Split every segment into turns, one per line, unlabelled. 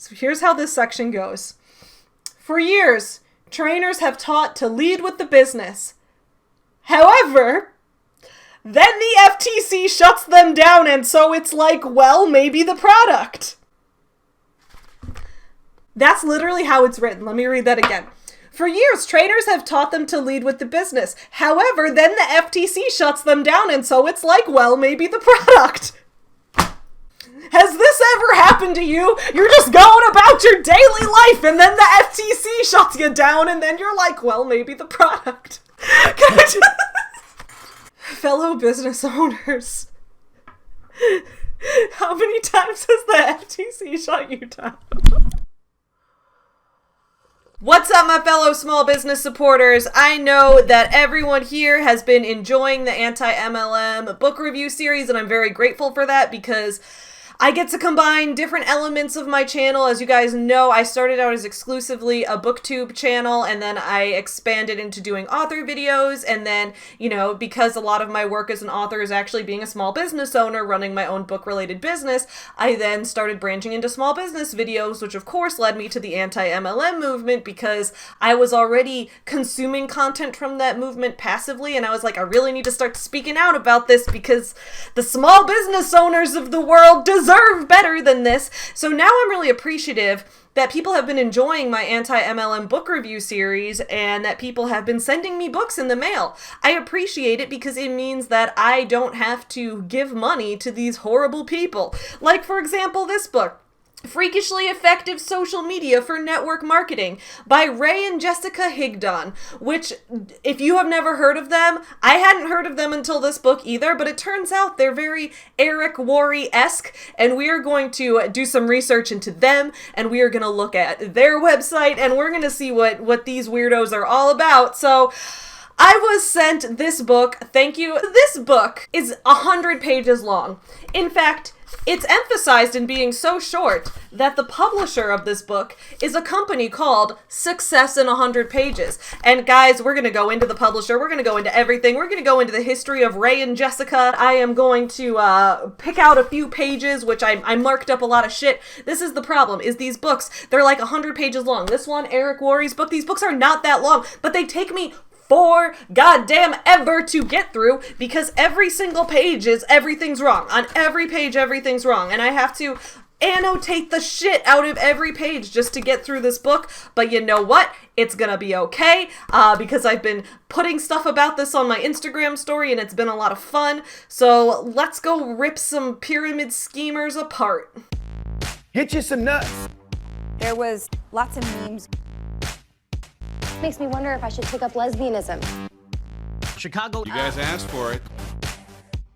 So here's how this section goes. For years, trainers have taught to lead with the business. However, then the FTC shuts them down, and so it's like, well, maybe the product. That's literally how it's written. Let me read that again. For years, trainers have taught them to lead with the business. However, then the FTC shuts them down, and so it's like, well, maybe the product. Has this ever happened to you? You're just going about your daily life, and then the FTC shuts you down, and then you're like, well, maybe the product. Fellow business owners, how many times has the FTC shut you down? What's up, my fellow small business supporters? I know that everyone here has been enjoying the anti-MLM book review series, and I'm very grateful for that because I get to combine different elements of my channel. As you guys know, I started out as exclusively a booktube channel, and then I expanded into doing author videos, and then, you know, because a lot of my work as an author is actually being a small business owner, running my own book-related business, I then started branching into small business videos, which of course led me to the anti-MLM movement because I was already consuming content from that movement passively, and I was like, I really need to start speaking out about this because the small business owners of the world deserve better than this. So now I'm really appreciative that people have been enjoying my anti-MLM book review series and that people have been sending me books in the mail. I appreciate it because it means that I don't have to give money to these horrible people. Like, for example, this book, Freakishly Effective Social Media for Network Marketing by Ray and Jessica Higdon, which, if you have never heard of them, I hadn't heard of them until this book either, but it turns out they're very Eric Worre-esque, and we are going to do some research into them, and we are going to look at their website, and we're going to see what these weirdos are all about. So I was sent this book. Thank you. This book is 100 pages long. In fact, it's emphasized in being so short that the publisher of this book is a company called Success in 100 Pages. And guys, we're going to go into the publisher. We're going to go into everything. We're going to go into the history of Ray and Jessica. I am going to pick out a few pages, which I marked up a lot of shit. This is the problem, is these books, they're like 100 pages long. This one, Eric Worre's book, these books are not that long, but they take me for goddamn ever to get through because every single page is everything's wrong. On every page, everything's wrong. And I have to annotate the shit out of every page just to get through this book. But you know what? It's gonna be okay because I've been putting stuff about this on my Instagram story and it's been a lot of fun. So let's go rip some pyramid schemers apart.
Hit you some nuts.
There was lots of memes. Makes me wonder if I should take up lesbianism.
Chicago. You guys asked for it.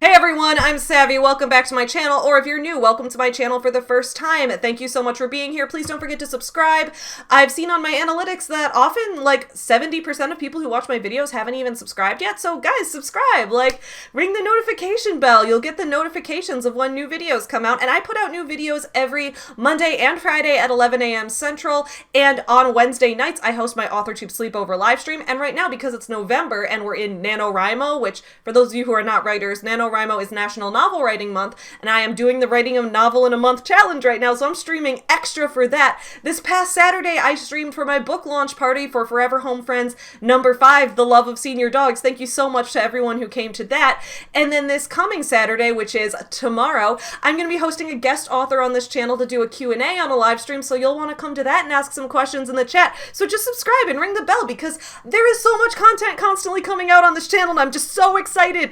Hey everyone, I'm Savvy. Welcome back to my channel, or if you're new, welcome to my channel for the first time. Thank you so much for being here. Please don't forget to subscribe. I've seen on my analytics that often like 70% of people who watch my videos haven't even subscribed yet. So guys, subscribe. Like, ring the notification bell. You'll get the notifications of when new videos come out. And I put out new videos every Monday and Friday at 11 a.m. Central. And on Wednesday nights, I host my AuthorTube Sleepover live stream. And right now, because it's November and we're in NaNoWriMo, which for those of you who are not writers, NaNoWriMo is National Novel Writing Month, and I am doing the Writing a Novel in a Month challenge right now, so I'm streaming extra for that. This past Saturday, I streamed for my book launch party for Forever Home Friends #5, The Love of Senior Dogs. Thank you so much to everyone who came to that. And then this coming Saturday, which is tomorrow, I'm going to be hosting a guest author on this channel to do a Q&A on a live stream, so you'll want to come to that and ask some questions in the chat. So just subscribe and ring the bell because there is so much content constantly coming out on this channel, and I'm just so excited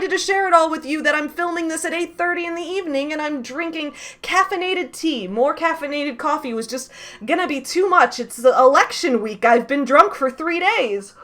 to share it all with you that I'm filming this at 8:30 in the evening and I'm drinking caffeinated tea. More caffeinated coffee was just gonna be too much. It's the election week. I've been drunk for 3 days.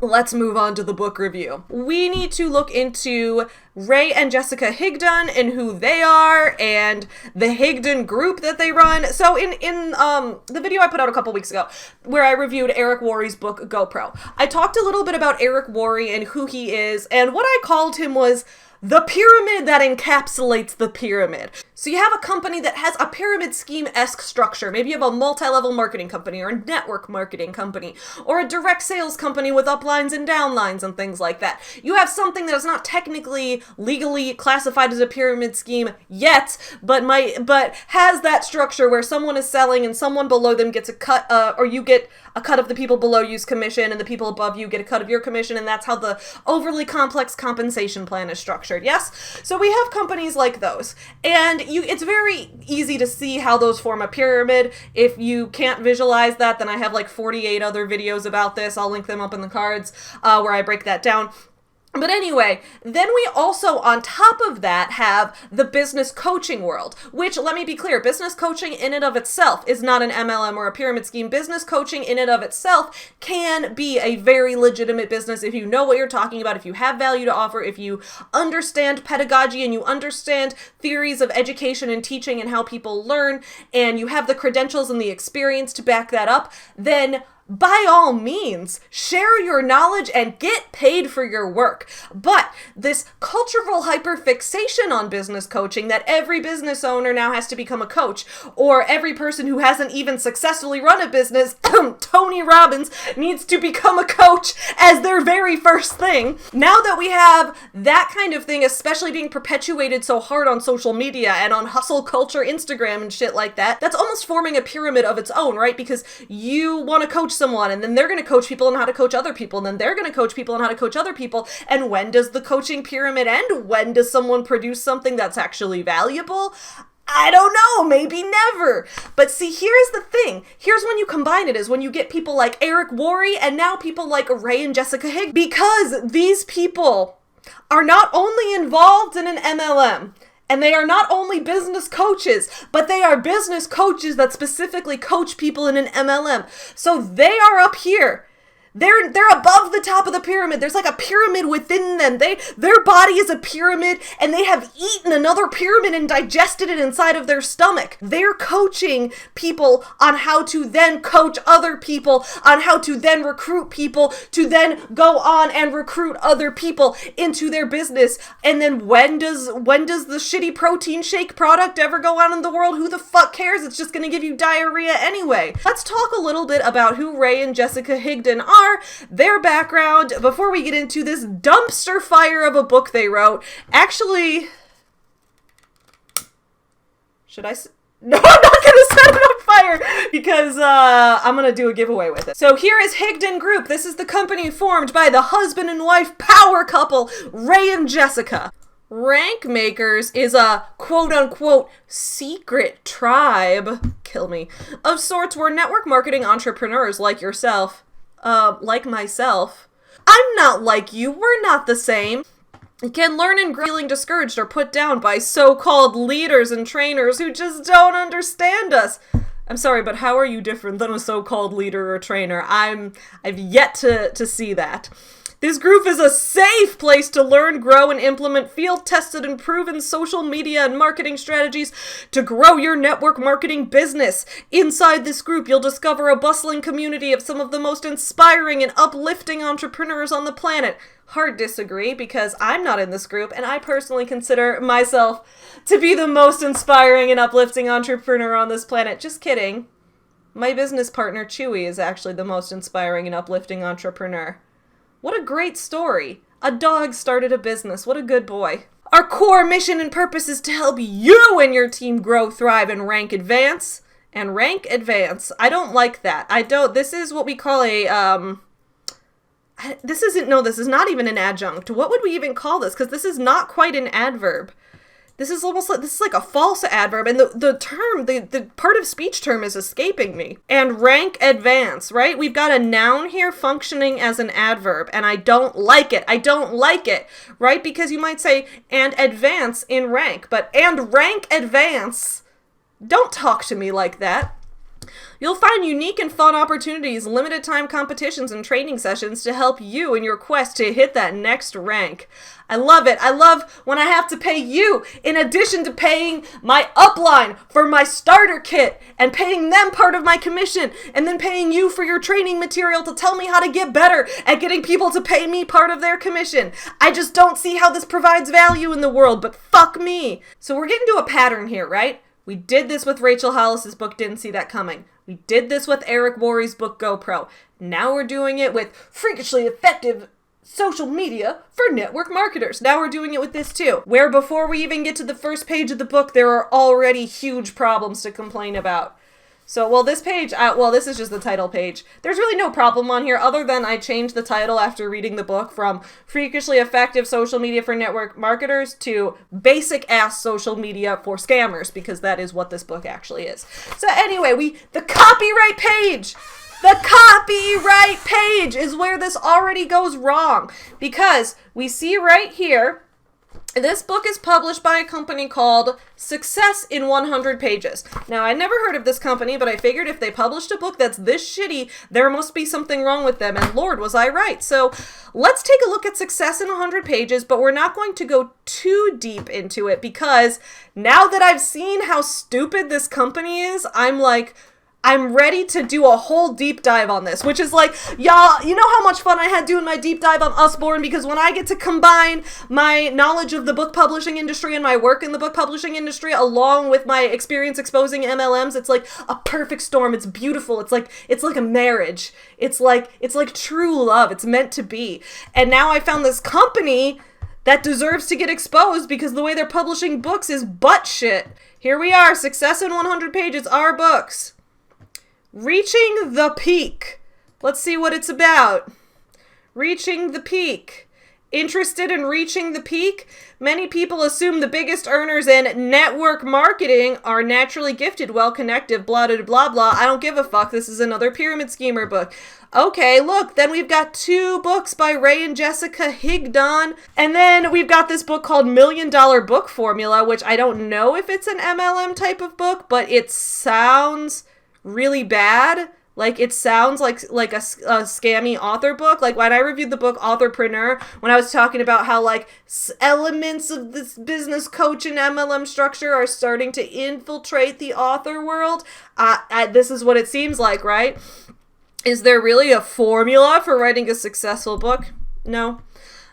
Let's move on to the book review. We need to look into Ray and Jessica Higdon and who they are and the Higdon Group that they run. So in the video I put out a couple weeks ago where I reviewed Eric Worre's book GoPro, I talked a little bit about Eric Worre and who he is, and what I called him was the pyramid that encapsulates the pyramid. So you have a company that has a pyramid scheme-esque structure. Maybe you have a multi-level marketing company or a network marketing company or a direct sales company with uplines and downlines and things like that. You have something that is not technically legally classified as a pyramid scheme yet, but has that structure where someone is selling and someone below them gets a cut, or you get a cut of the people below you's commission and the people above you get a cut of your commission, and that's how the overly complex compensation plan is structured, yes? So we have companies like those, and it's very easy to see how those form a pyramid. If you can't visualize that, then I have like 48 other videos about this. I'll link them up in the cards where I break that down. But anyway, then we also, on top of that, have the business coaching world, which, let me be clear, business coaching in and of itself is not an MLM or a pyramid scheme. Business coaching in and of itself can be a very legitimate business if you know what you're talking about, if you have value to offer, if you understand pedagogy and you understand theories of education and teaching and how people learn, and you have the credentials and the experience to back that up, then by all means, share your knowledge and get paid for your work. But this cultural hyperfixation on business coaching that every business owner now has to become a coach, or every person who hasn't even successfully run a business, Tony Robbins, needs to become a coach as their very first thing. Now that we have that kind of thing, especially being perpetuated so hard on social media and on hustle culture, Instagram and shit like that, that's almost forming a pyramid of its own, right? Because you want to coach someone, and then they're going to coach people on how to coach other people, and then they're going to coach people on how to coach other people. And when does the coaching pyramid end? When does someone produce something that's actually valuable? I don't know, maybe never. But see, here's the thing. Here's when you combine it, is when you get people like Eric Worre and now people like Ray and Jessica Higdon, because these people are not only involved in an MLM, and they are not only business coaches, but they are business coaches that specifically coach people in an MLM. So they are up here. They're above the top of the pyramid. There's like a pyramid within them. Their body is a pyramid, and they have eaten another pyramid and digested it inside of their stomach. They're coaching people on how to then coach other people, on how to then recruit people, to then go on and recruit other people into their business. And then when does the shitty protein shake product ever go out in the world? Who the fuck cares? It's just gonna give you diarrhea anyway. Let's talk a little bit about who Ray and Jessica Higdon are, their background, before we get into this dumpster fire of a book they wrote. Actually, should I... No, I'm not gonna set it on fire, because I'm gonna do a giveaway with it. So here is Higdon Group. This is the company formed by the husband and wife power couple, Ray and Jessica. Rank Makers is a quote-unquote secret tribe, kill me, of sorts where network marketing entrepreneurs like yourself, like myself, I'm not like you, we're not the same, can learn and grow feeling discouraged or put down by so-called leaders and trainers who just don't understand us. I'm sorry, but how are you different than a so-called leader or trainer? I've yet to see that. This group is a safe place to learn, grow, and implement field-tested and proven social media and marketing strategies to grow your network marketing business. Inside this group, you'll discover a bustling community of some of the most inspiring and uplifting entrepreneurs on the planet. Hard disagree, because I'm not in this group, and I personally consider myself to be the most inspiring and uplifting entrepreneur on this planet. Just kidding. My business partner, Chewie, is actually the most inspiring and uplifting entrepreneur. What a great story. A dog started a business. What a good boy. Our core mission and purpose is to help you and your team grow, thrive, and rank advance. And rank advance. I don't like that. This is what we call a, this is not even an adjunct. What would we even call this? Because this is not quite an adverb. This is like a false adverb, and the part of speech term is escaping me. And rank advance, right? We've got a noun here functioning as an adverb, and I don't like it. Right? Because you might say, and advance in rank, but and rank advance, don't talk to me like that. You'll find unique and fun opportunities, limited time competitions, and training sessions to help you in your quest to hit that next rank. I love it. I love when I have to pay you in addition to paying my upline for my starter kit and paying them part of my commission and then paying you for your training material to tell me how to get better at getting people to pay me part of their commission. I just don't see how this provides value in the world, but fuck me. So we're getting to a pattern here, right? We did this with Rachel Hollis's book, Didn't See That Coming. We did this with Eric Worre's book, GoPro. Now we're doing it with Freakishly Effective Social Media for Network Marketers. Now we're doing it with this too, where before we even get to the first page of the book, there are already huge problems to complain about. So, well, this page, this is just the title page. There's really no problem on here other than I changed the title after reading the book from Freakishly Effective Social Media for Network Marketers to Basic Ass Social Media for Scammers, because that is what this book actually is. So anyway, the copyright page! The copyright page is where this already goes wrong, because we see right here, this book is published by a company called Success in 100 Pages. Now, I never heard of this company, but I figured if they published a book that's this shitty, there must be something wrong with them, and Lord, was I right. So, let's take a look at Success in 100 Pages, but we're not going to go too deep into it, because now that I've seen how stupid this company is, I'm ready to do a whole deep dive on this, which is like, y'all, you know how much fun I had doing my deep dive on Usborne, because when I get to combine my knowledge of the book publishing industry and my work in the book publishing industry along with my experience exposing MLMs, it's like a perfect storm. It's beautiful. It's like a marriage. It's like true love. It's meant to be. And now I found this company that deserves to get exposed because the way they're publishing books is butt shit. Here we are, Success in 100 Pages, our books. Reaching the Peak. Let's see what it's about. Reaching the Peak. Interested in reaching the peak? Many people assume the biggest earners in network marketing are naturally gifted, well-connected, blah, blah, blah, blah. I don't give a fuck. This is another pyramid schemer book. Okay, look, then we've got 2 books by Ray and Jessica Higdon. And then we've got this book called $1 Million Book Formula, which I don't know if it's an MLM type of book, but it sounds really bad. Like, it sounds like a scammy author book. Like, when I reviewed the book Authorpreneur, when I was talking about how, like, elements of this business coach and MLM structure are starting to infiltrate the author world, this is what it seems like, right? Is there really a formula for writing a successful book? No.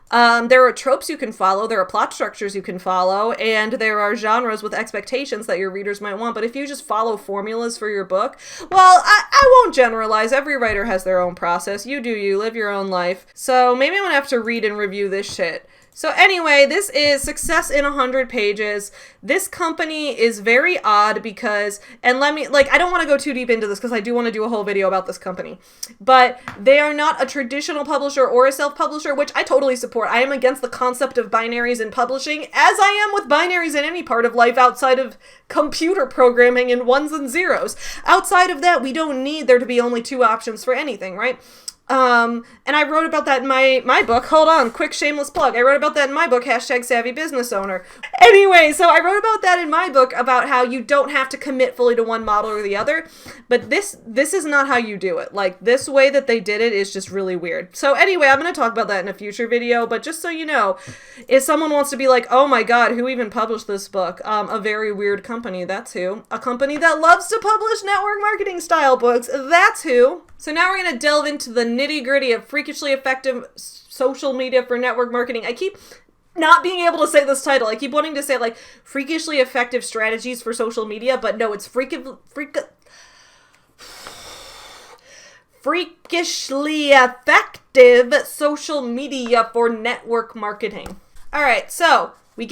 There are tropes you can follow, there are plot structures you can follow, and there are genres with expectations that your readers might want. But if you just follow formulas for your book, well, I won't generalize. Every writer has their own process. You do you, live your own life. So maybe I'm gonna have to read and review this shit. So anyway, this is Success in 100 Pages. This company is very odd because, and I don't want to go too deep into this because I do want to do a whole video about this company, but they are not a traditional publisher or a self-publisher, which I totally support. I am against the concept of binaries in publishing, as I am with binaries in any part of life outside of computer programming and ones and zeros. Outside of that, we don't need there to be only 2 options for anything, right? And I wrote about that in my book. Hold on, quick shameless plug. I wrote about that in my book, #SavvyBusinessOwner. Anyway, so I wrote about that in my book about how you don't have to commit fully to one model or the other, but this is not how you do it. Like, this way that they did it is just really weird. So anyway, I'm going to talk about that in a future video, but just so you know, if someone wants to be like, oh my god, who even published this book? A very weird company, that's who. A company that loves to publish network marketing style books, that's who. So now we're going to delve into the nitty-gritty of freakishly effective social media for network marketing. I keep not being able to say this title. I keep wanting to say, like, freakishly effective strategies for social media, but no, it's freakishly effective social media for network marketing. All right, so we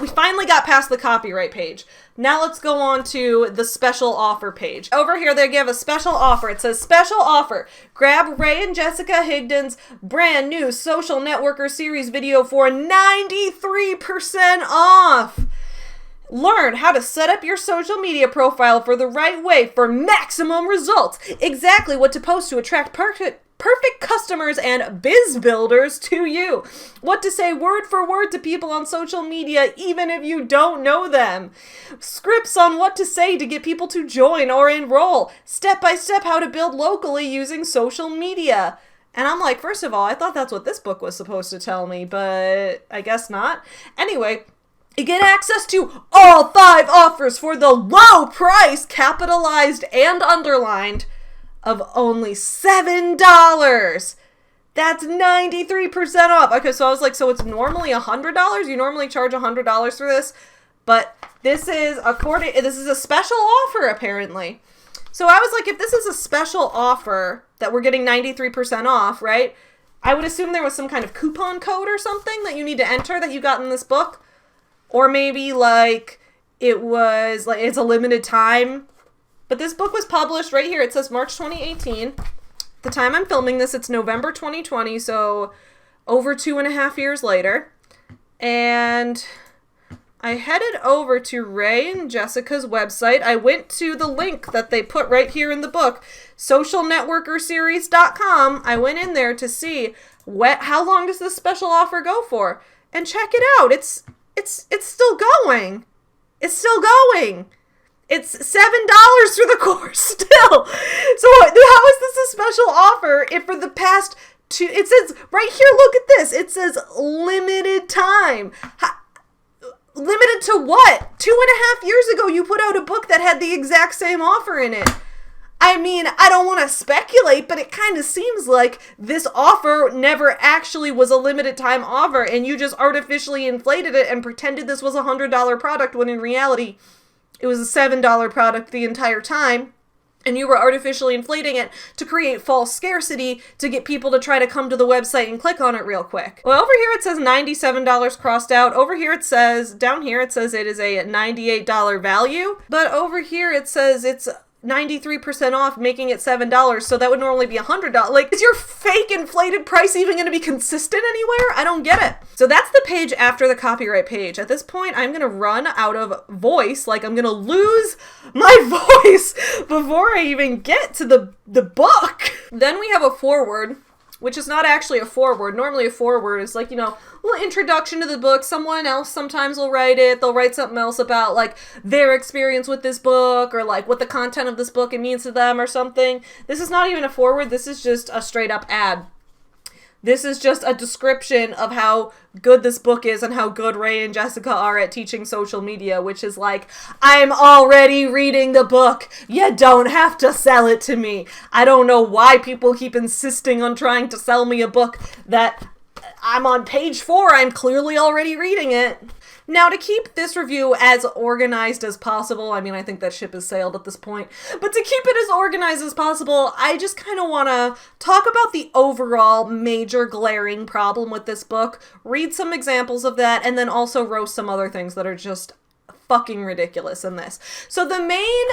finally got past the copyright page. Now let's go on to the special offer page. Over here, they give a special offer. It says, special offer. Grab Ray and Jessica Higdon's brand new Social Networker series video for 93% off. Learn how to set up your social media profile for the right way for maximum results. Exactly what to post to attract perfect customers and biz builders to you. What to say word for word to people on social media, even if you don't know them. Scripts on what to say to get people to join or enroll. Step by step how to build locally using social media. And I'm like, first of all, I thought that's what this book was supposed to tell me, but I guess not. Anyway, you get access to all 5 offers for the low price, capitalized and underlined, of only $7. That's 93% off. Okay, so I was like, so it's normally $100? You normally charge $100 for this? But this is a special offer, apparently. So I was like, if this is a special offer that we're getting 93% off, right? I would assume there was some kind of coupon code or something that you need to enter that you got in this book. Or maybe like it was like it's a limited time. But this book was published right here. It says March 2018. The time I'm filming this, it's November 2020, so over 2.5 years later. And I headed over to Ray and Jessica's website. I went to the link that they put right here in the book, socialnetworkerseries.com. I went in there to see how long does this special offer go for, and check it out. It's still going. It's still going. It's $7 for the course still. So how is this a special offer if for the past it says right here, look at this. It says limited time. Limited to what? 2.5 years ago, you put out a book that had the exact same offer in it. I mean, I don't want to speculate, but it kind of seems like this offer never actually was a limited time offer, and you just artificially inflated it and pretended this was a $100 product when in reality, it was a $7 product the entire time. And you were artificially inflating it to create false scarcity to get people to try to come to the website and click on it real quick. Well, over here it says $97 crossed out. Over here it says, down here it says it is a $98 value. But over here it says it's 93% off, making it $7. So that would normally be $100. Like, is your fake inflated price even going to be consistent anywhere? I don't get it. So that's the page after the copyright page. At this point, I'm going to run out of voice. Like, I'm going to lose my voice before I even get to the book. Then we have a foreword, which is not actually a foreword. Normally a foreword is like, a little introduction to the book. Someone else sometimes will write it. They'll write something else about like their experience with this book or like what the content of this book it means to them or something. This is not even a foreword. This is just a straight up ad. This is just a description of how good this book is and how good Ray and Jessica are at teaching social media, which is like, I'm already reading the book. You don't have to sell it to me. I don't know why people keep insisting on trying to sell me a book that I'm on page 4. I'm clearly already reading it. Now, to keep this review as organized as possible, I mean, I think that ship has sailed at this point, but to keep it as organized as possible, I just kind of want to talk about the overall major glaring problem with this book, read some examples of that, and then also roast some other things that are just fucking ridiculous in this. So the main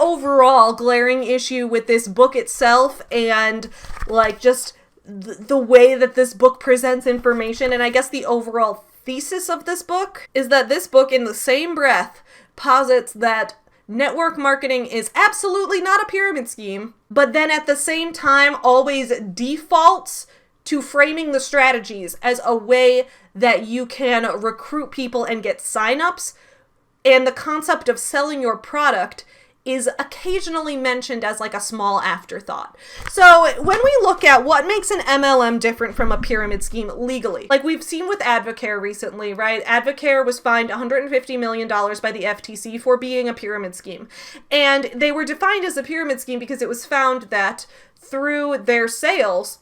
overall glaring issue with this book itself and like just the way that this book presents information, and I guess the overall thesis of this book is that this book in the same breath posits that network marketing is absolutely not a pyramid scheme, but then at the same time always defaults to framing the strategies as a way that you can recruit people and get signups, and the concept of selling your product is occasionally mentioned as like a small afterthought. So when we look at what makes an MLM different from a pyramid scheme legally, like we've seen with Advocare recently, right? Advocare was fined $150 million by the FTC for being a pyramid scheme. And they were defined as a pyramid scheme because it was found that through their sales,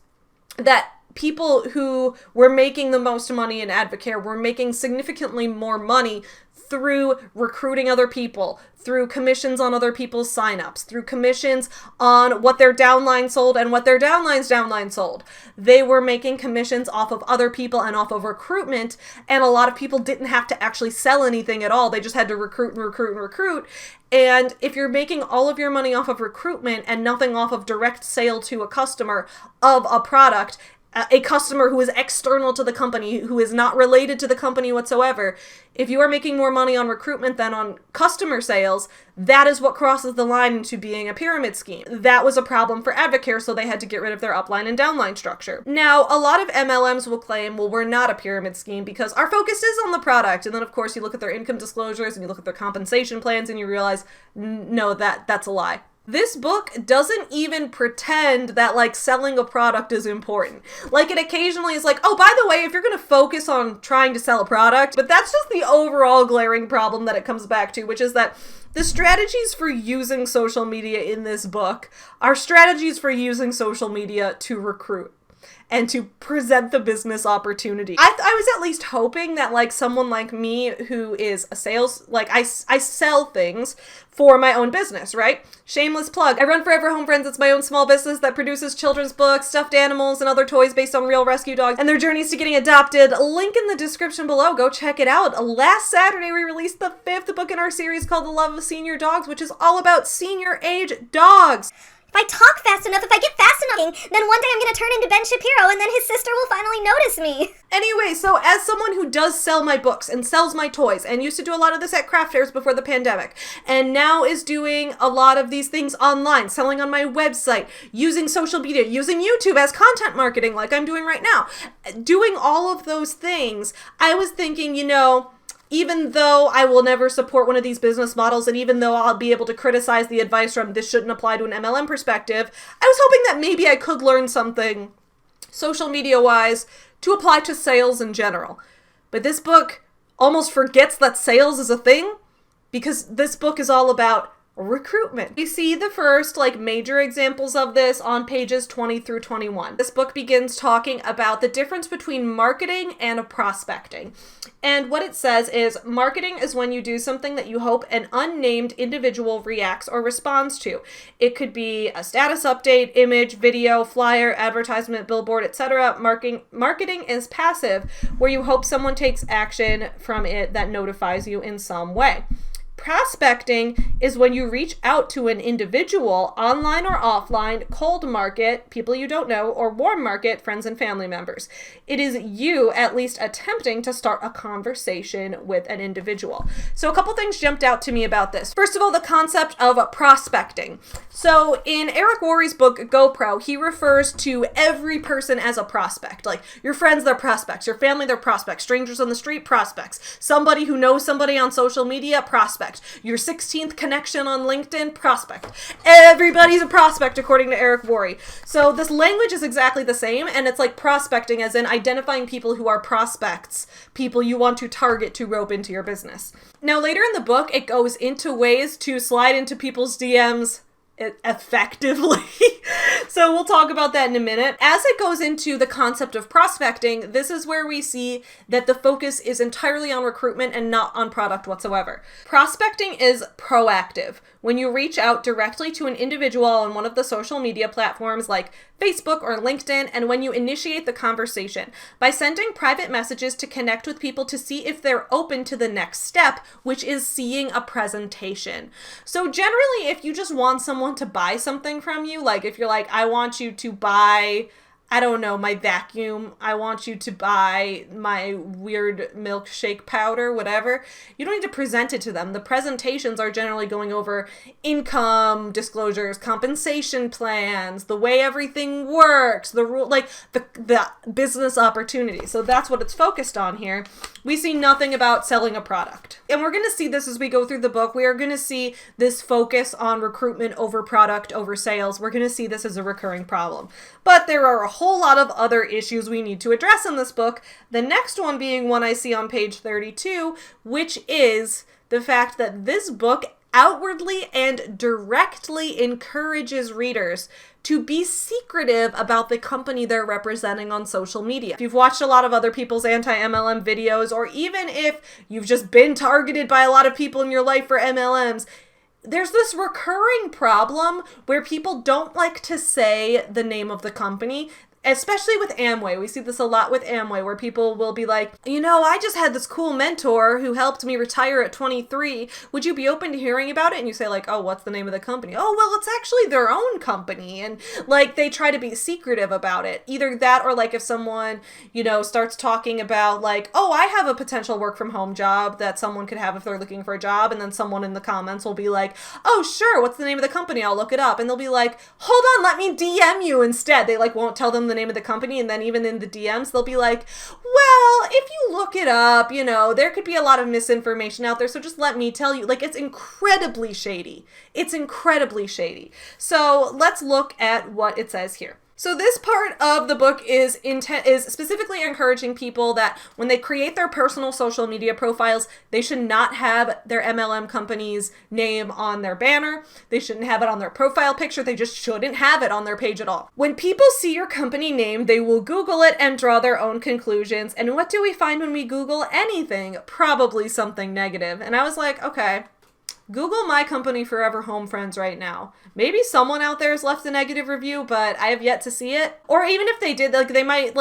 that people who were making the most money in Advocare were making significantly more money through recruiting other people, through commissions on other people's signups, through commissions on what their downline sold and what their downline's downline sold. They were making commissions off of other people and off of recruitment, and a lot of people didn't have to actually sell anything at all. They just had to recruit and recruit and recruit. And if you're making all of your money off of recruitment and nothing off of direct sale to a customer of a product, a customer who is external to the company, who is not related to the company whatsoever, if you are making more money on recruitment than on customer sales, that is what crosses the line into being a pyramid scheme. That was a problem for Advocare, so they had to get rid of their upline and downline structure. Now, a lot of MLMs will claim, well, we're not a pyramid scheme because our focus is on the product. And then, of course, you look at their income disclosures and you look at their compensation plans and you realize, no, that's a lie. This book doesn't even pretend that, like, selling a product is important. Like, it occasionally is like, oh, by the way, if you're going to focus on trying to sell a product, but that's just the overall glaring problem that it comes back to, which is that the strategies for using social media in this book are strategies for using social media to recruit and to present the business opportunity. I was at least hoping that, like, someone like me who is a sales, like, I sell things for my own business, right? Shameless plug. I run Forever Home Friends. It's my own small business that produces children's books, stuffed animals, and other toys based on real rescue dogs and their journeys to getting adopted. Link in the description below. Go check it out. Last Saturday, we released the 5th book in our series called The Love of Senior Dogs, which is all about senior age dogs.
If I talk fast enough, if I get fast enough, then one day I'm going to turn into Ben Shapiro and then his sister will finally notice me.
Anyway, so as someone who does sell my books and sells my toys and used to do a lot of this at craft fairs before the pandemic and now is doing a lot of these things online, selling on my website, using social media, using YouTube as content marketing like I'm doing right now, doing all of those things, I was thinking, you know, even though I will never support one of these business models, and even though I'll be able to criticize the advice from this shouldn't apply to an MLM perspective, I was hoping that maybe I could learn something social media-wise to apply to sales in general. But this book almost forgets that sales is a thing, because this book is all about recruitment. You see the first, like, major examples of this on pages 20 through 21. This book begins talking about the difference between marketing and prospecting. And what it says is, marketing is when you do something that you hope an unnamed individual reacts or responds to. It could be a status update, image, video, flyer, advertisement, billboard, etc. Marketing is passive, where you hope someone takes action from it that notifies you in some way. Prospecting is when you reach out to an individual, online or offline, cold market, people you don't know, or warm market, friends and family members. It is you at least attempting to start a conversation with an individual. So a couple things jumped out to me about this. First of all, the concept of prospecting. So in Eric Worre's book, GoPro, he refers to every person as a prospect. Like, your friends, they're prospects. Your family, they're prospects. Strangers on the street, prospects. Somebody who knows somebody on social media, prospect. Your 16th connection on LinkedIn, prospect. Everybody's a prospect according to Eric Worre. So this language is exactly the same, and it's like prospecting as in identifying people who are prospects, people you want to target to rope into your business. Now later in the book, it goes into ways to slide into people's DMs effectively. So we'll talk about that in a minute. As it goes into the concept of prospecting, this is where we see that the focus is entirely on recruitment and not on product whatsoever. Prospecting is proactive. When you reach out directly to an individual on one of the social media platforms like Facebook or LinkedIn, and when you initiate the conversation by sending private messages to connect with people to see if they're open to the next step, which is seeing a presentation. So generally, if you just want someone to buy something from you, like if you're like, I want you to buy, I don't know, my vacuum, I want you to buy my weird milkshake powder, whatever, you don't need to present it to them. The presentations are generally going over income disclosures, compensation plans, the way everything works, the rule, like the business opportunity. So that's what it's focused on here. We see nothing about selling a product. And we're going to see this as we go through the book. We are going to see this focus on recruitment over product over sales. We're going to see this as a recurring problem. But there are a whole lot of other issues we need to address in this book. The next one being one I see on page 32, which is the fact that this book outwardly and directly encourages readers to be secretive about the company they're representing on social media. If you've watched a lot of other people's anti-MLM videos, or even if you've just been targeted by a lot of people in your life for MLMs, there's this recurring problem where people don't like to say the name of the company. especially with Amway. We see this a lot with Amway, where people will be like, I just had this cool mentor who helped me retire at 23. Would you be open to hearing about it? And you say like, oh, what's the name of the company? Oh, well, it's actually their own company. And like, they try to be secretive about it. Either that, or like if someone, starts talking about like, oh, I have a potential work from home job that someone could have if they're looking for a job. And then someone in the comments will be like, oh, sure, what's the name of the company? I'll look it up. And they'll be like, hold on, let me DM you instead. They like won't tell them the name of the company, and then even in the DMs they'll be like, well, if you look it up, there could be a lot of misinformation out there, so just let me tell you. Like, it's incredibly shady. So let's look at what it says here. So this part of the book is specifically encouraging people that when they create their personal social media profiles, they should not have their MLM company's name on their banner. They shouldn't have it on their profile picture. They just shouldn't have it on their page at all. When people see your company name, they will Google it and draw their own conclusions. And what do we find when we Google anything? Probably something negative. And I was like, okay, Google my company, Forever Home Friends, right now. Maybe someone out there has left a negative review, but I have yet to see it. Or even if they did,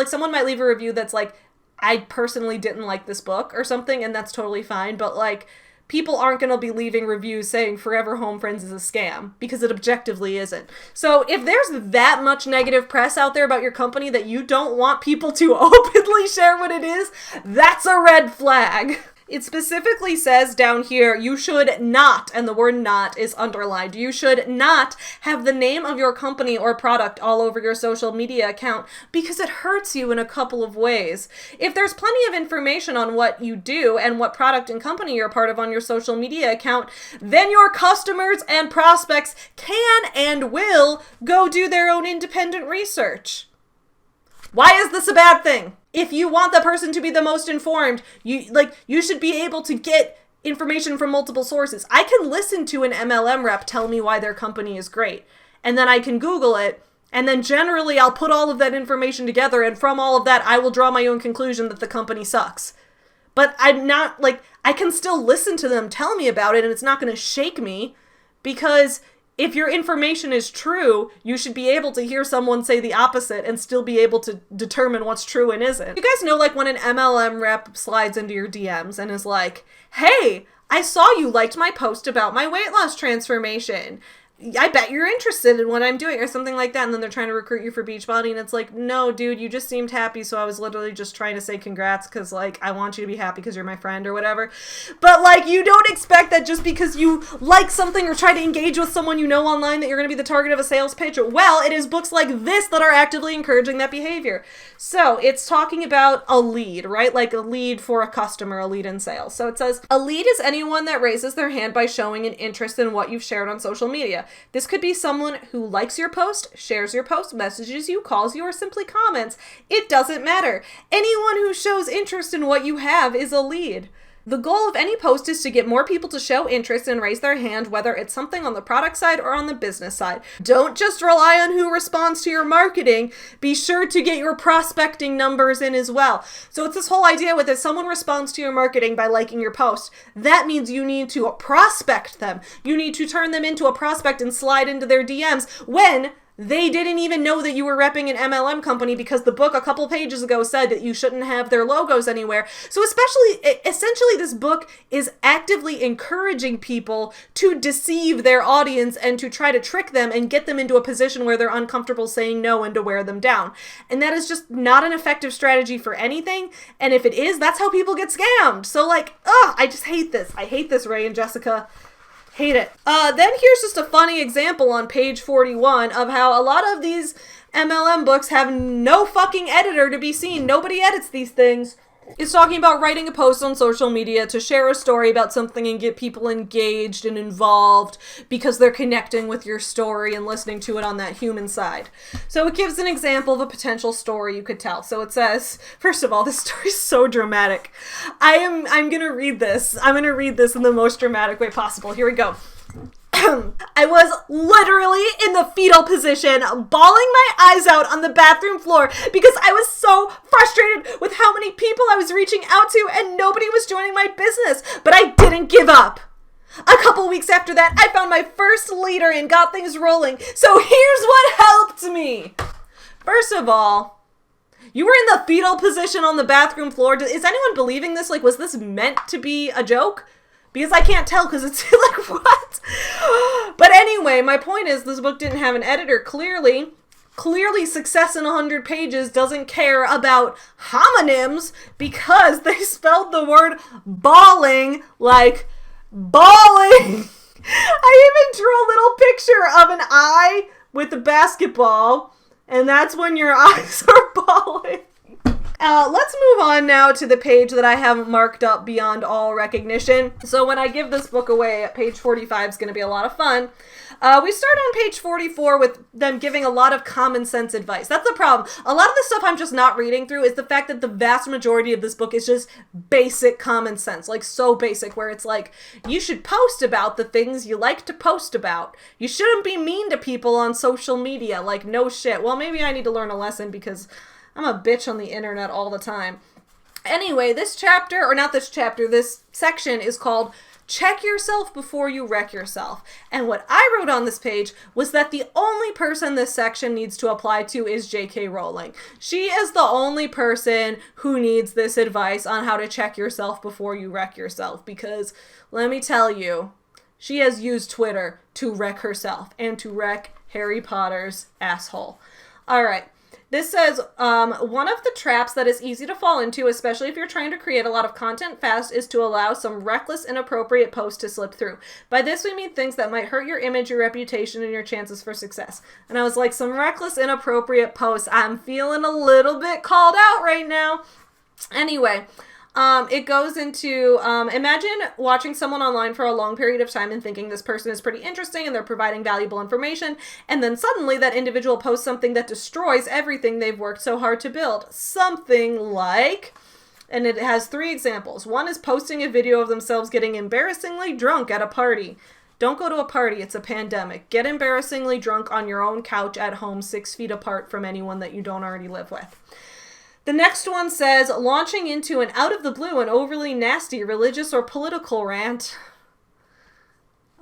someone might leave a review that's like, I personally didn't like this book or something, and that's totally fine. But like, people aren't going to be leaving reviews saying Forever Home Friends is a scam, because it objectively isn't. So if there's that much negative press out there about your company that you don't want people to openly share what it is, that's a red flag. It specifically says down here, you should not, and the word not is underlined, you should not have the name of your company or product all over your social media account because it hurts you in a couple of ways. If there's plenty of information on what you do and what product and company you're part of on your social media account, then your customers and prospects can and will go do their own independent research. Why is this a bad thing? If you want the person to be the most informed, you should be able to get information from multiple sources. I can listen to an MLM rep tell me why their company is great, and then I can Google it, and then generally I'll put all of that information together, and from all of that, I will draw my own conclusion that the company sucks. But I'm not, I can still listen to them tell me about it, and it's not going to shake me, because if your information is true, you should be able to hear someone say the opposite and still be able to determine what's true and isn't. You guys know, when an MLM rep slides into your DMs and is like, hey, I saw you liked my post about my weight loss transformation. I bet you're interested in what I'm doing, or something like that. And then they're trying to recruit you for Beachbody, and it's like, no, dude, you just seemed happy, so I was literally just trying to say congrats because, I want you to be happy because you're my friend or whatever. But, you don't expect that just because you like something or try to engage with someone you know online that you're going to be the target of a sales pitch. Well, it is books like this that are actively encouraging that behavior. So, it's talking about a lead, right? Like a lead for a customer, a lead in sales. So, it says, a lead is anyone that raises their hand by showing an interest in what you've shared on social media. This could be someone who likes your post, shares your post, messages you, calls you, or simply comments. It doesn't matter. Anyone who shows interest in what you have is a lead. The goal of any post is to get more people to show interest and raise their hand, whether it's something on the product side or on the business side. Don't just rely on who responds to your marketing. Be sure to get your prospecting numbers in as well. So it's this whole idea with if someone responds to your marketing by liking your post, that means you need to prospect them. You need to turn them into a prospect and slide into their DMs when they didn't even know that you were repping an MLM company because the book a couple pages ago said that you shouldn't have their logos anywhere. So essentially this book is actively encouraging people to deceive their audience and to try to trick them and get them into a position where they're uncomfortable saying no and to wear them down. And that is just not an effective strategy for anything. And if it is, that's how people get scammed. So I just hate this. I hate this, Ray and Jessica. Hate it. Then here's just a funny example on page 41 of how a lot of these MLM books have no fucking editor to be seen. Nobody edits these things. It's talking about writing a post on social media to share a story about something and get people engaged and involved because they're connecting with your story and listening to it on that human side. So it gives an example of a potential story you could tell. So it says, first of all, this story is so dramatic. I'm going to read this. I'm going to read this in the most dramatic way possible. Here we go. I was literally in the fetal position, bawling my eyes out on the bathroom floor because I was so frustrated with how many people I was reaching out to and nobody was joining my business. But I didn't give up. A couple weeks after that, I found my first leader and got things rolling. So here's what helped me. First of all, you were in the fetal position on the bathroom floor. Is anyone believing this? Like, was this meant to be a joke? Because I can't tell, because it's like, what? But anyway, my point is, this book didn't have an editor, clearly. Clearly, Success in 100 Pages doesn't care about homonyms, because they spelled the word bawling like bawling. I even drew a little picture of an eye with a basketball, and that's when your eyes are bawling. Let's move on now to the page that I have marked up beyond all recognition. So when I give this book away, page 45 is going to be a lot of fun. We start on page 44 with them giving a lot of common sense advice. That's the problem. A lot of the stuff I'm just not reading through is the fact that the vast majority of this book is just basic common sense. Like, so basic, where it's like, you should post about the things you like to post about. You shouldn't be mean to people on social media. Like, no shit. Well, maybe I need to learn a lesson, because I'm a bitch on the internet all the time. Anyway, this section is called Check Yourself Before You Wreck Yourself. And what I wrote on this page was that the only person this section needs to apply to is J.K. Rowling. She is the only person who needs this advice on how to check yourself before you wreck yourself, because let me tell you, she has used Twitter to wreck herself and to wreck Harry Potter's asshole. All right. This says, one of the traps that is easy to fall into, especially if you're trying to create a lot of content fast, is to allow some reckless, inappropriate posts to slip through. By this, we mean things that might hurt your image, your reputation, and your chances for success. And I was like, some reckless, inappropriate posts. I'm feeling a little bit called out right now. Anyway, it goes into, imagine watching someone online for a long period of time and thinking this person is pretty interesting and they're providing valuable information, and then suddenly that individual posts something that destroys everything they've worked so hard to build. Something like, and it has 3 examples. One is posting a video of themselves getting embarrassingly drunk at a party. Don't go to a party, it's a pandemic. Get embarrassingly drunk on your own couch at home, 6 feet apart from anyone that you don't already live with. The next one says, launching into an out of the blue and overly nasty religious or political rant.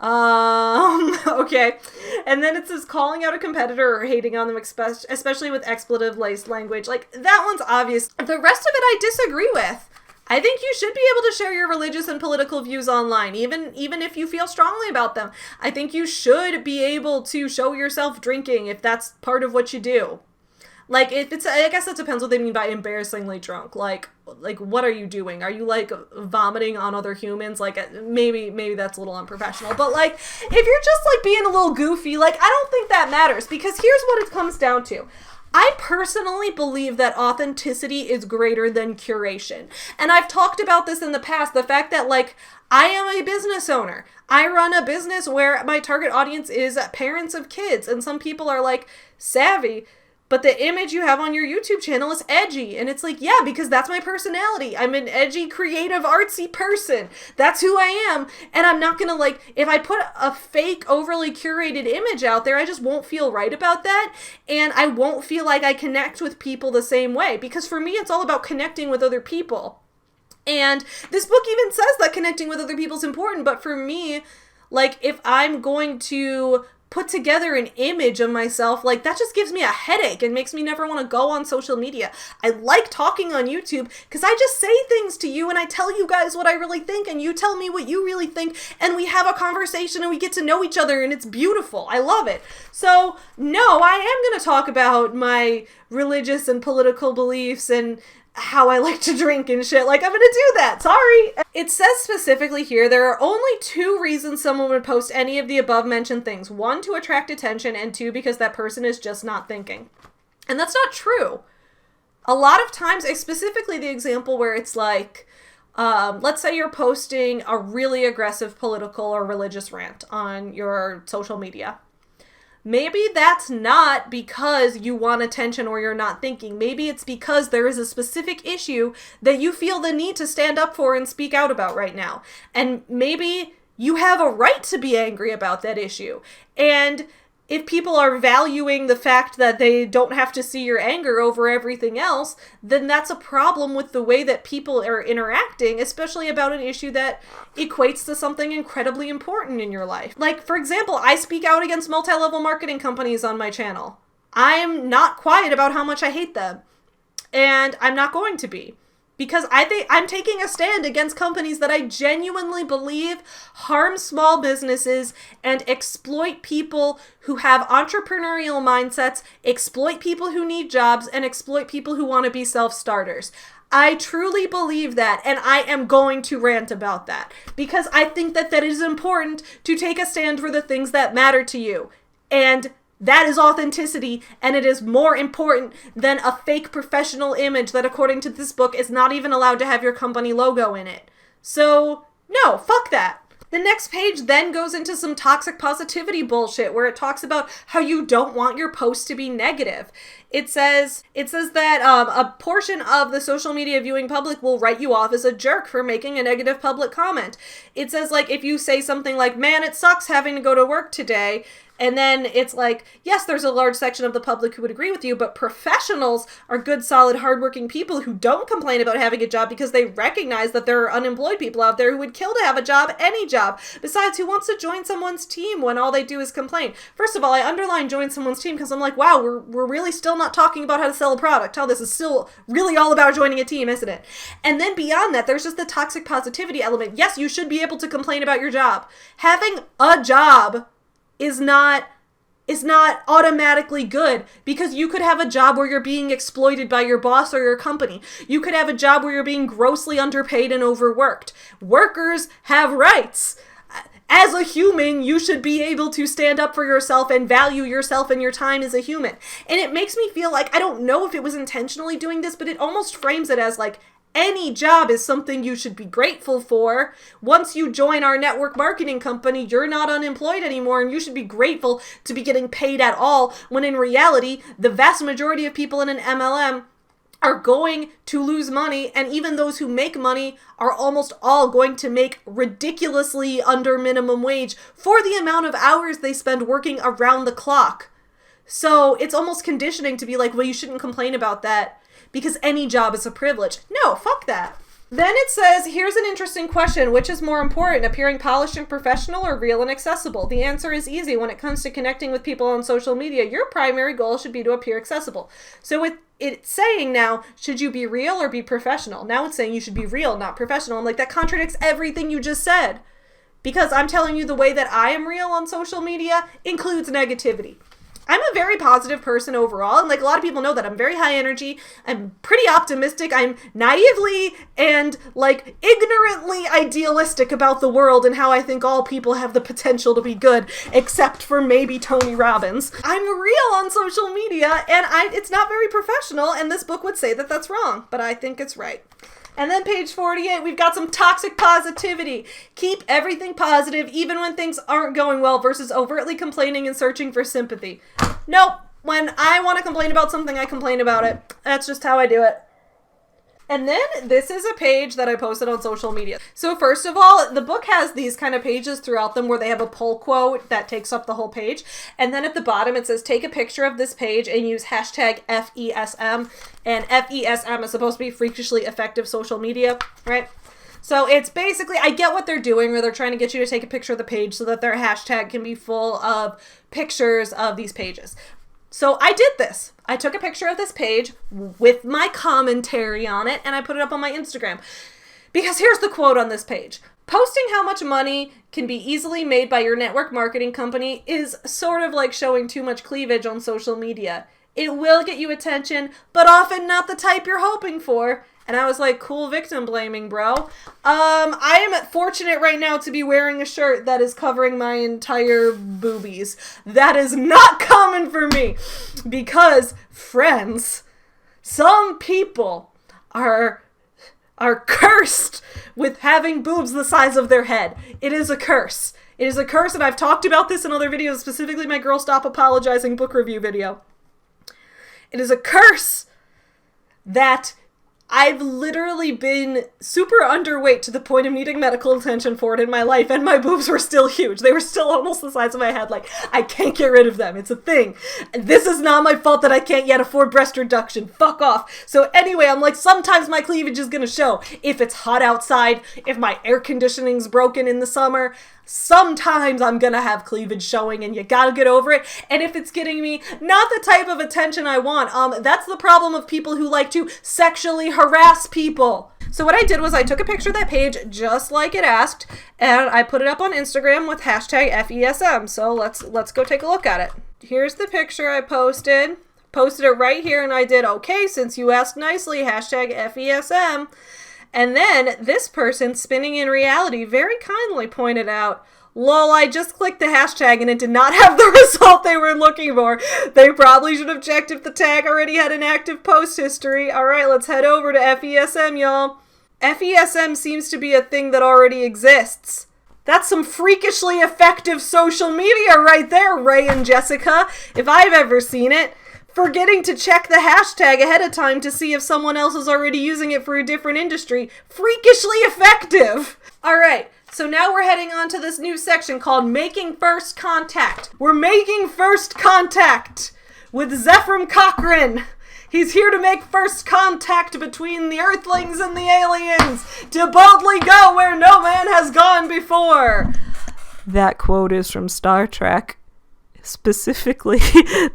Okay. And then it says calling out a competitor or hating on them, especially with expletive-laced language. Like, that one's obvious. The rest of it I disagree with. I think you should be able to share your religious and political views online, even if you feel strongly about them. I think you should be able to show yourself drinking if that's part of what you do. Like, if it's, I guess it depends what they mean by embarrassingly drunk. Like, what are you doing? Are you, like, vomiting on other humans? Like, maybe that's a little unprofessional. But, like, if you're just, like, being a little goofy, like, I don't think that matters. Because here's what it comes down to. I personally believe that authenticity is greater than curation. And I've talked about this in the past. The fact that, like, I am a business owner. I run a business where my target audience is parents of kids. And some people are, like, savvy. But the image you have on your YouTube channel is edgy. And it's like, yeah, because that's my personality. I'm an edgy, creative, artsy person. That's who I am. And I'm not going to, like, if I put a fake, overly curated image out there, I just won't feel right about that. And I won't feel like I connect with people the same way. Because for me, it's all about connecting with other people. And this book even says that connecting with other people is important. But for me, like, if I'm going to put together an image of myself, like, that just gives me a headache and makes me never want to go on social media. I like talking on YouTube because I just say things to you and I tell you guys what I really think and you tell me what you really think and we have a conversation and we get to know each other and it's beautiful. I love it. So, no, I am going to talk about my religious and political beliefs and how I like to drink and shit. Like, I'm gonna do that. Sorry. It says specifically here, there are only 2 reasons someone would post any of the above mentioned things. 1, to attract attention, and 2, because that person is just not thinking. And that's not true. A lot of times, specifically the example where it's like, let's say you're posting a really aggressive political or religious rant on your social media. Maybe that's not because you want attention or you're not thinking. Maybe it's because there is a specific issue that you feel the need to stand up for and speak out about right now. And maybe you have a right to be angry about that issue. And if people are valuing the fact that they don't have to see your anger over everything else, then that's a problem with the way that people are interacting, especially about an issue that equates to something incredibly important in your life. Like, for example, I speak out against multi-level marketing companies on my channel. I'm not quiet about how much I hate them. And I'm not going to be. Because I think I'm taking a stand against companies that I genuinely believe harm small businesses and exploit people who have entrepreneurial mindsets, exploit people who need jobs, and exploit people who want to be self-starters. I truly believe that, and I am going to rant about that. Because I think that it is important to take a stand for the things that matter to you. And that is authenticity, and it is more important than a fake professional image that, according to this book, is not even allowed to have your company logo in it. So, no, fuck that. The next page then goes into some toxic positivity bullshit where it talks about how you don't want your posts to be negative. It says that a portion of the social media viewing public will write you off as a jerk for making a negative public comment. It says, like, if you say something like, man, it sucks having to go to work today, and then it's like, yes, there's a large section of the public who would agree with you, but professionals are good, solid, hardworking people who don't complain about having a job because they recognize that there are unemployed people out there who would kill to have a job, any job. Besides, who wants to join someone's team when all they do is complain? First of all, I underline join someone's team because I'm like, wow, we're really still not talking about how to sell a product. How this is still really all about joining a team, isn't it? And then beyond that, there's just the toxic positivity element. Yes, you should be able to complain about your job. Having a job is not automatically good, because you could have a job where you're being exploited by your boss or your company. You could have a job where you're being grossly underpaid and overworked. Workers have rights. As a human, you should be able to stand up for yourself and value yourself and your time as a human. And it makes me feel like, I don't know if it was intentionally doing this, but it almost frames it as like, any job is something you should be grateful for. Once you join our network marketing company, you're not unemployed anymore, and you should be grateful to be getting paid at all, when in reality, the vast majority of people in an MLM are going to lose money, and even those who make money are almost all going to make ridiculously under minimum wage for the amount of hours they spend working around the clock. So it's almost conditioning to be like, well, you shouldn't complain about that, because any job is a privilege. No, fuck that. Then it says, here's an interesting question. Which is more important, appearing polished and professional or real and accessible? The answer is easy. When it comes to connecting with people on social media, your primary goal should be to appear accessible. So it's saying now, should you be real or be professional? Now it's saying you should be real, not professional. I'm like, that contradicts everything you just said. Because I'm telling you, the way that I am real on social media includes negativity. I'm a very positive person overall, and like a lot of people know that I'm very high energy. I'm pretty optimistic. I'm naively and like ignorantly idealistic about the world and how I think all people have the potential to be good, except for maybe Tony Robbins. I'm real on social media, and it's not very professional, and this book would say that that's wrong, but I think it's right. And then page 48, we've got some toxic positivity. Keep everything positive even when things aren't going well, versus overtly complaining and searching for sympathy. Nope. When I want to complain about something, I complain about it. That's just how I do it. And then this is a page that I posted on social media. So first of all, the book has these kind of pages throughout them where they have a pull quote that takes up the whole page. And then at the bottom it says, take a picture of this page and use hashtag FESM. And FESM is supposed to be freakishly effective social media, right? So it's basically, I get what they're doing, where they're trying to get you to take a picture of the page so that their hashtag can be full of pictures of these pages. So I did this. I took a picture of this page with my commentary on it, and I put it up on my Instagram. Because here's the quote on this page. Posting how much money can be easily made by your network marketing company is sort of like showing too much cleavage on social media. It will get you attention, but often not the type you're hoping for. And I was like, cool victim blaming, bro. I am fortunate right now to be wearing a shirt that is covering my entire boobies. That is not common for me. Because, friends, some people are cursed with having boobs the size of their head. It is a curse. It is a curse, and I've talked about this in other videos, specifically my Girl Stop Apologizing book review video. It is a curse that I've literally been super underweight to the point of needing medical attention for it in my life, and my boobs were still huge. They were still almost the size of my head. Like, I can't get rid of them. It's a thing. This is not my fault that I can't yet afford breast reduction. Fuck off. So anyway, I'm like, sometimes my cleavage is gonna show. If it's hot outside, if my air conditioning's broken in the summer, sometimes I'm gonna have cleavage showing and you gotta get over it. And if it's getting me not the type of attention I want, that's the problem of people who like to sexually harass people. So what I did was I took a picture of that page just like it asked, and I put it up on Instagram with hashtag FESM. So let's go take a look at it. Here's the picture I posted it right here, and I did, okay, since you asked nicely, hashtag FESM. And then this person, Spinning in Reality, very kindly pointed out, lol, I just clicked the hashtag and it did not have the result they were looking for. They probably should have checked if the tag already had an active post history. All right, let's head over to FESM, y'all. FESM seems to be a thing that already exists. That's some freakishly effective social media right there, Ray and Jessica, if I've ever seen it. Forgetting to check the hashtag ahead of time to see if someone else is already using it for a different industry. Freakishly effective! Alright, so now we're heading on to this new section called Making First Contact. We're making first contact with Zephram Cochrane. He's here to make first contact between the Earthlings and the aliens, to boldly go where no man has gone before. That quote is from Star Trek. Specifically,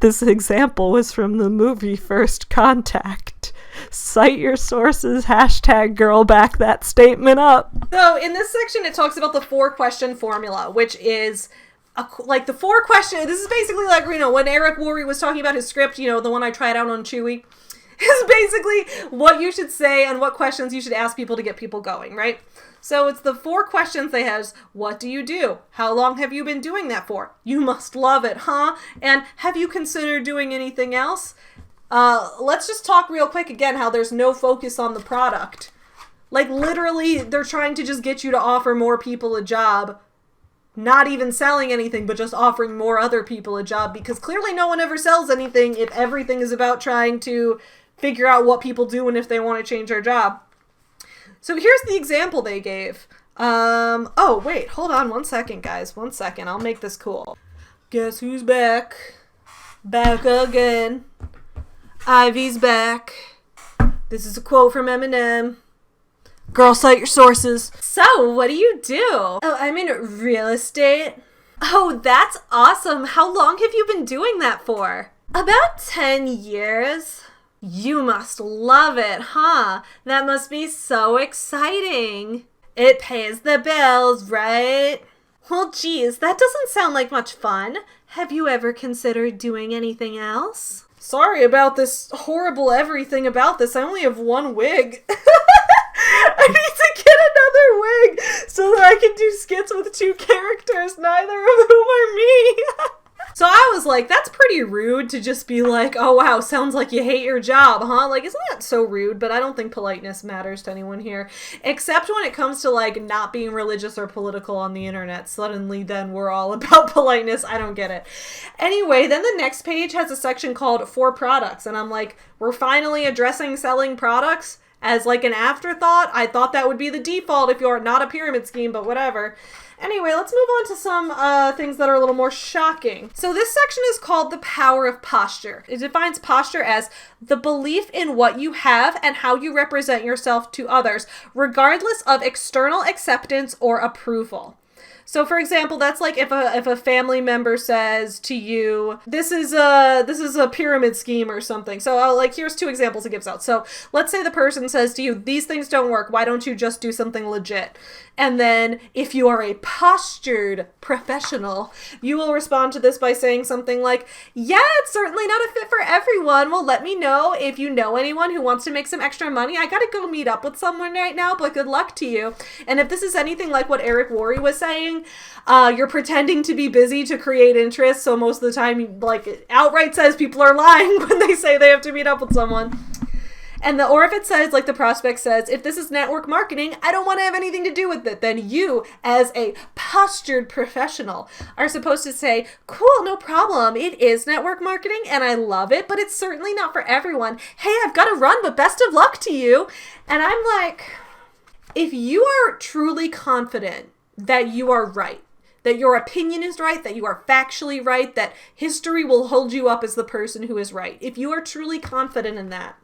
this example was from the movie First Contact. Cite your sources, hashtag girl back that statement up. So in this section, it talks about the 4-question formula, which is like the 4 questions. This is basically like, you know, when Eric Worre was talking about his script, you know, the one I tried out on Chewie, is basically what you should say and what questions you should ask people to get people going, right? So it's the 4 questions they have. What do you do? How long have you been doing that for? You must love it, huh? And have you considered doing anything else? Let's just talk real quick again how there's no focus on the product. Like literally they're trying to just get you to offer more people a job. Not even selling anything, but just offering more other people a job, because clearly no one ever sells anything if everything is about trying to figure out what people do and if they want to change their job. So here's the example they gave. Oh, wait, hold on 1 second, guys. 1 second, I'll make this cool. Guess who's back? Back again. Ivy's back. This is a quote from Eminem. Girl, cite your sources. So, what do you do? Oh, I'm in real estate. Oh, that's awesome. How long have you been doing that for? About 10 years. You must love it, huh? That must be so exciting. It pays the bills, right? Well, geez, that doesn't sound like much fun. Have you ever considered doing anything else? Sorry about this horrible everything about this. I only have 1 wig. I need to get another wig so that I can do skits with 2 characters, neither of whom are me. So I was like, that's pretty rude to just be like, oh wow, sounds like you hate your job, huh? Like, isn't that so rude? But I don't think politeness matters to anyone here. Except when it comes to like not being religious or political on the internet. Suddenly then we're all about politeness. I don't get it. Anyway, then the next page has a section called For Products. And I'm like, we're finally addressing selling products as like an afterthought. I thought that would be the default if you're not a pyramid scheme, but whatever. Anyway, let's move on to some things that are a little more shocking. So this section is called The Power of Posture. It defines posture as the belief in what you have and how you represent yourself to others, regardless of external acceptance or approval. So for example, that's like if a family member says to you, this is a pyramid scheme or something. So like here's 2 examples it gives out. So let's say the person says to you, these things don't work. Why don't you just do something legit? And then if you are a postured professional, you will respond to this by saying something like, yeah, it's certainly not a fit for everyone. Well, let me know if you know anyone who wants to make some extra money. I gotta go meet up with someone right now, but good luck to you. And if this is anything like what Eric Worre was saying, you're pretending to be busy to create interest. So most of the time, like, it outright says people are lying when they say they have to meet up with someone. Or if it says, like the prospect says, if this is network marketing, I don't want to have anything to do with it. Then you, as a postured professional, are supposed to say, cool, no problem. It is network marketing and I love it, but it's certainly not for everyone. Hey, I've got to run, but best of luck to you. And I'm like, if you are truly confident that you are right, that your opinion is right, that you are factually right, that history will hold you up as the person who is right, if you are truly confident in that,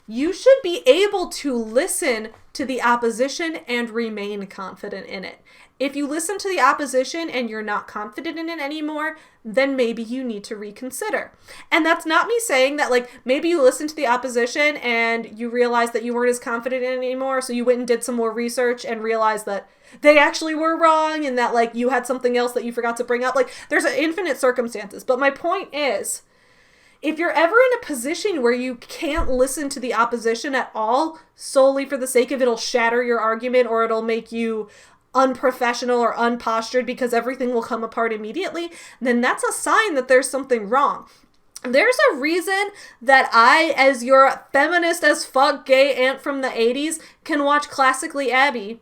you should be able to listen to the opposition and remain confident in it. If you listen to the opposition and you're not confident in it anymore, then maybe you need to reconsider. And that's not me saying that, like, maybe you listened to the opposition and you realized that you weren't as confident in it anymore, so you went and did some more research and realized that they actually were wrong and that, like, you had something else that you forgot to bring up. Like, there's infinite circumstances. But my point is, if you're ever in a position where you can't listen to the opposition at all, solely for the sake of it'll shatter your argument or it'll make you unprofessional or unpostured because everything will come apart immediately, then that's a sign that there's something wrong. There's a reason that I, as your feminist as fuck gay aunt from the 80s, can watch Classically Abby.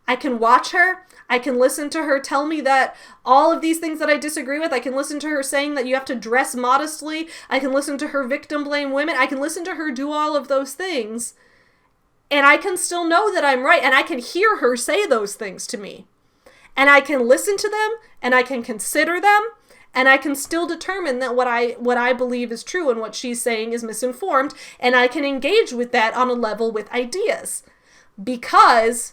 I can watch her. I can listen to her tell me that all of these things that I disagree with. I can listen to her saying that you have to dress modestly. I can listen to her victim blame women. I can listen to her do all of those things. And I can still know that I'm right, and I can hear her say those things to me. And I can listen to them, and I can consider them, and I can still determine that what I believe is true and what she's saying is misinformed, and I can engage with that on a level with ideas. Because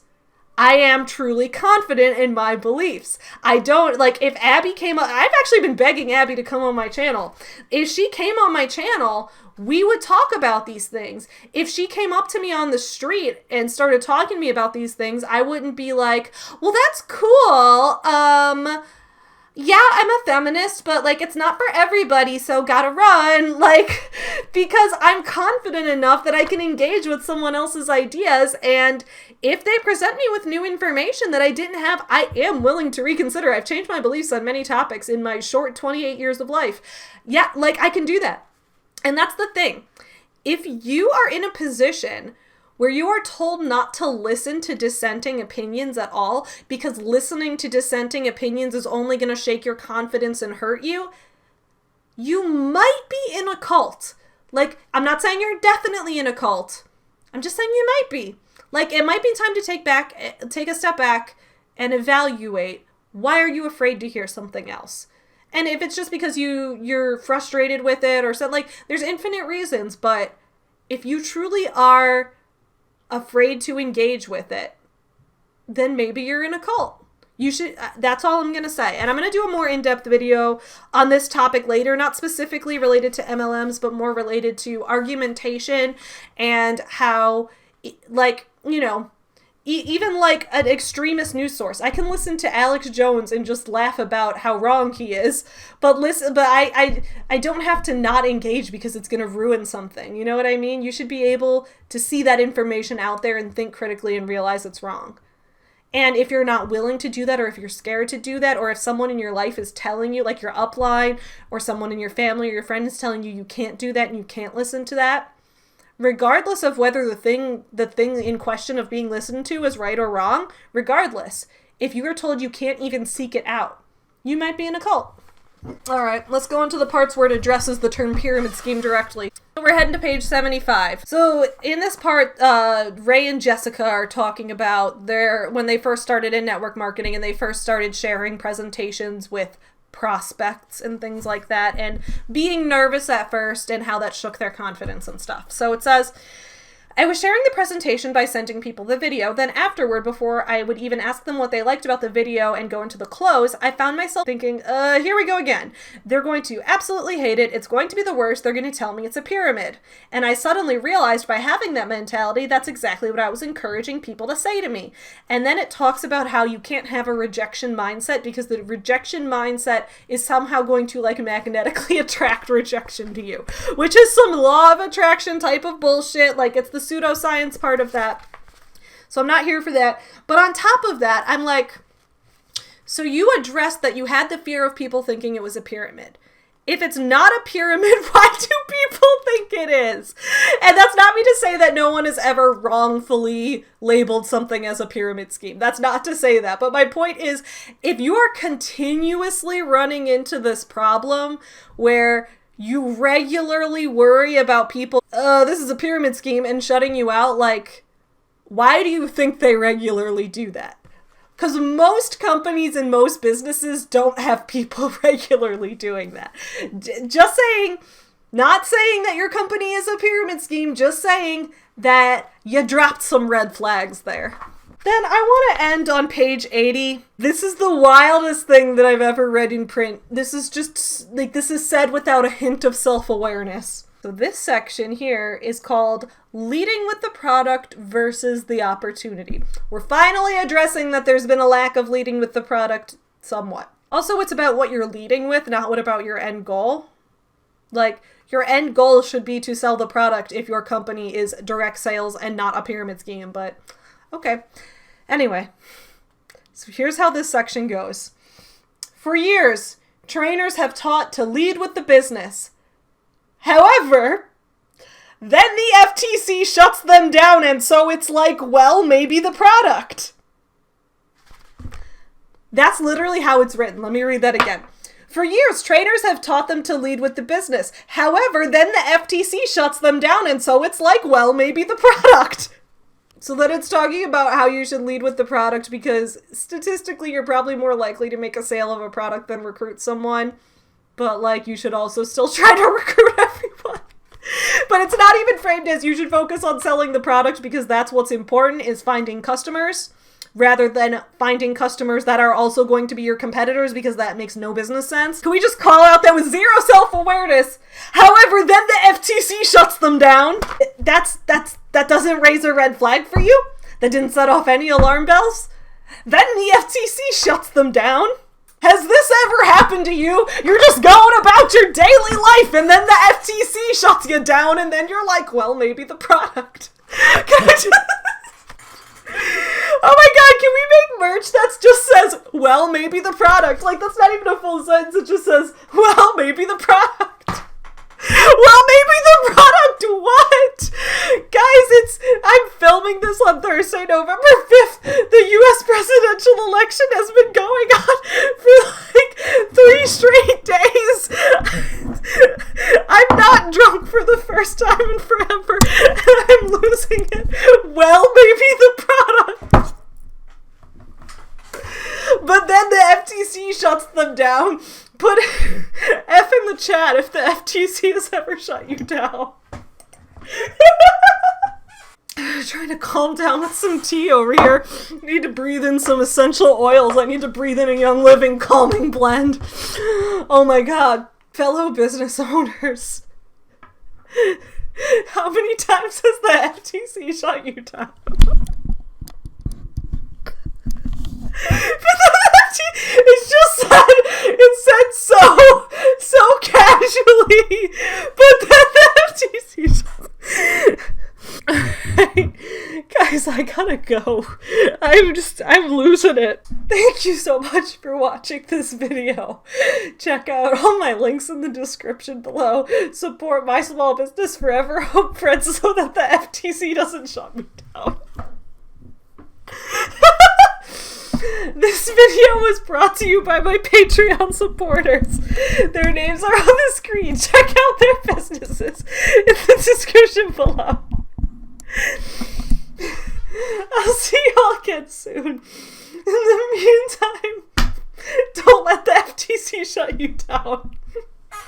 I am truly confident in my beliefs. I don't, like, if Abby came up, I've actually been begging Abby to come on my channel. If she came on my channel, we would talk about these things. If she came up to me on the street and started talking to me about these things, I wouldn't be like, well, that's cool. Yeah, I'm a feminist, but, like, it's not for everybody, so gotta run. Like, because I'm confident enough that I can engage with someone else's ideas, and if they present me with new information that I didn't have, I am willing to reconsider. I've changed my beliefs on many topics in my short 28 years of life. Yeah, like, I can do that. And that's the thing. If you are in a position where you are told not to listen to dissenting opinions at all because listening to dissenting opinions is only going to shake your confidence and hurt you, you might be in a cult. Like, I'm not saying you're definitely in a cult. I'm just saying you might be. Like, it might be time to take a step back and evaluate, why are you afraid to hear something else? And if it's just because you're frustrated with it or something, like, there's infinite reasons, but if you truly are afraid to engage with it, then maybe you're in a cult. You should, that's all I'm going to say. And I'm going to do a more in-depth video on this topic later, not specifically related to MLMs, but more related to argumentation and how, like, you know, even like an extremist news source. I can listen to Alex Jones and just laugh about how wrong he is, but I don't have to not engage because it's going to ruin something. You know what I mean? You should be able to see that information out there and think critically and realize it's wrong. And if you're not willing to do that, or if you're scared to do that, or if someone in your life is telling you, like your upline, or someone in your family or your friend is telling you you can't do that and you can't listen to that, regardless of whether the thing in question of being listened to is right or wrong, regardless, if you are told you can't even seek it out, you might be in a cult. All right, let's go into the parts where it addresses the term pyramid scheme directly. So we're heading to page 75. So in this part, Ray and Jessica are talking about when they first started in network marketing and they first started sharing presentations with prospects and things like that, and being nervous at first and how that shook their confidence and stuff. So it says, I was sharing the presentation by sending people the video. Then afterward, before I would even ask them what they liked about the video and go into the close, I found myself thinking, here we go again. They're going to absolutely hate it. It's going to be the worst. They're going to tell me it's a pyramid. And I suddenly realized by having that mentality, that's exactly what I was encouraging people to say to me. And then it talks about how you can't have a rejection mindset because the rejection mindset is somehow going to like magnetically attract rejection to you, which is some law of attraction type of bullshit. Like, it's the pseudoscience part of that. So I'm not here for that. But on top of that, I'm like, so you addressed that you had the fear of people thinking it was a pyramid. If it's not a pyramid, why do people think it is? And that's not me to say that no one has ever wrongfully labeled something as a pyramid scheme. That's not to say that. But my point is, if you are continuously running into this problem where you regularly worry about people, this is a pyramid scheme, and shutting you out, like, why do you think they regularly do that? Because most companies and most businesses don't have people regularly doing that. Just saying, Not saying that your company is a pyramid scheme, just saying that you dropped some red flags there. Then I want to end on page 80. This is the wildest thing that I've ever read in print. This is just, like, this is said without a hint of self-awareness. So this section here is called Leading with the Product versus the Opportunity. We're finally addressing that there's been a lack of leading with the product somewhat. Also, it's about what you're leading with, not what about your end goal. Like, your end goal should be to sell the product if your company is direct sales and not a pyramid scheme, but okay. Anyway, so here's how this section goes. For years, trainers have taught to lead with the business. However, then the FTC shuts them down, and so it's like, well, maybe the product. That's literally how it's written. Let me read that again. For years, trainers have taught them to lead with the business. However, then the FTC shuts them down, and so it's like, well, maybe the product. So then it's talking about how you should lead with the product because statistically, you're probably more likely to make a sale of a product than recruit someone. But, like, you should also still try to recruit everyone. But it's not even framed as you should focus on selling the product because that's what's important, is finding customers, rather than finding customers that are also going to be your competitors, because that makes no business sense. Can we just call out that with zero self-awareness? However, then the FTC shuts them down. That doesn't raise a red flag for you? That didn't set off any alarm bells? Then the FTC shuts them down. Has this ever happened to you? You're just going about your daily life and then the FTC shuts you down and then you're like, well, maybe the product. Oh my god, can we make merch that just says, well, maybe the product? Like, that's not even a full sentence, it just says, well, maybe the product. Well, maybe the product what? Guys, I'm filming this on Thursday, November 5th. The US presidential election has been going on for like 3 straight days. I'm not drunk for the first time in forever, and I'm losing it. Well, maybe the product. But then the FTC shuts them down. Put F in the chat if the FTC has ever shut you down. I'm trying to calm down with some tea over here. I need to breathe in some essential oils. I need to breathe in a Young Living calming blend. Oh my god. Fellow business owners. How many times has the FTC shut you down? It's just said, it said so casually, but then the FTC guys, I gotta go. I'm losing it. Thank you so much for watching this video. Check out all my links in the description below. Support my small business forever, Hope Friends, so that the FTC doesn't shut me down. This video was brought to you by my Patreon supporters. Their names are on the screen. Check out their businesses in the description below. I'll see y'all again soon. In the meantime, don't let the FTC shut you down.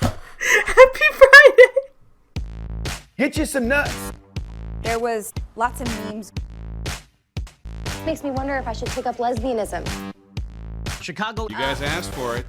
Happy Friday!
Hit you some nuts.
There was lots of memes.
Makes me wonder if I should take up lesbianism.
Chicago. You guys asked for it.